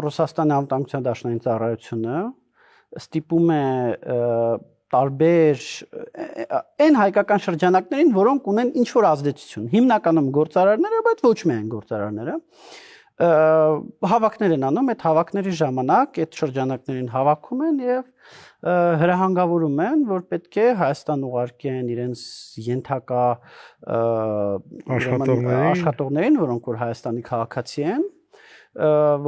Ռուսաստանի անվտանգության դաշնային ծառայությունը ստիպում է տարբեր այն հայկական շրջանակներին, որոնք ունեն ինչ-որ ազդեցություն, հիմնականում գործարարները, բայց ոչ միայն գործարարները, հավաքներ են անում, այդ հավաքների ժամանակ այդ շրջանակներին հավաքում են եւ հրահանգավորում են, որ պետք է Հայաստան ուղարկեն իրենց ենթակա աշխատողներին, որոնք որ Հայաստանի քաղաքացի են,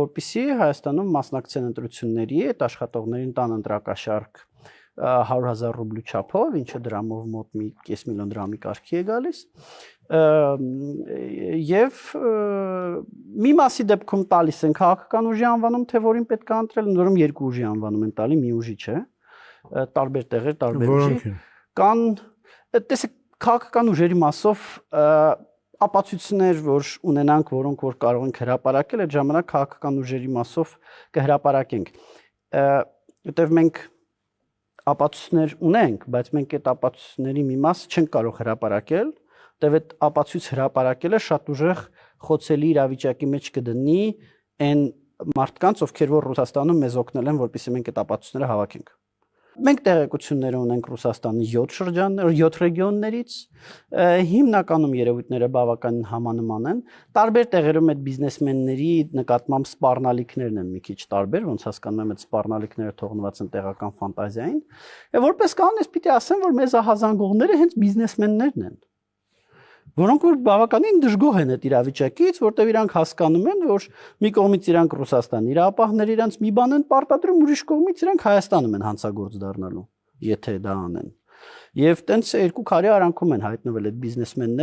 որպեսզի Հայաստանում մասնակցեն ընտրությունների, այդ աշխատողներին տան ընտրակաշարք 100,000 ռուբլի չափով, ինչը դրամով մոտ մի 5 միլիոն դրամի կարգի է գալիս, եւ մի մասի դեպքում տալիս են քաղաքական ուժի անվանում, թե որին պետք է ընտրել, նորում երկու ուժի անվանում են տալի, մի ուժի չէ, տարբեր տեղեր, տարբեր ուժի, կան, տեսեք, քաղաքական ուժերի մասով ապացույցներ, որ ունենանք, որոնք որ կարող ենք հրապարակել, այդ ժամանակ քաղաքական ուժերի մասով կհրապարակենք, որտեղ մենք ապացույցներ ունենք, բայց մենք այդ ապացույցների մի մաս չենք կարող հրապարակել, որտեղ այդ ապացույց հրապարակելը շատ ուժեղ խոցելի իրավիճակի մեջ կդնի այն մարդկանց, ովքեր որ Ռուսաստանում մեզ օգնել են, որպեսզի մենք այդ ապացույցները հավաքենք։ Մենք տեղեկություններ ունենք Ռուսաստանի 7 ռեգիոններից, հիմնականում երևույթները բավականին համանման են, տարբեր տեղերում այդ բիզնեսմենների նկատմամբ սպառնալիքներն են մի քիչ տարբեր, ոնց հասկանում եմ այդ սպառնալիքները թողնված են տեղական ֆանտազիային, եւ որպես կանոն ես պիտի ասեմ, որ մեզ ահազանգողները հենց բիզնեսմեններն են, որոնք որ բավականին դժգոհ են այդ իրավիճակից, որտեղ իրանք հասկանում են, որ մի կողմից իրանք Ռուսաստան իրապահները իրանք մի բան են պարտադրում, ուրիշ կողմից իրանք Հայաստանում են հանցագործ դառնալու, եթե դա անեն։ Եվ տենց երկու քարի արանքում են հայտնվել այդ բիզնեսմենները,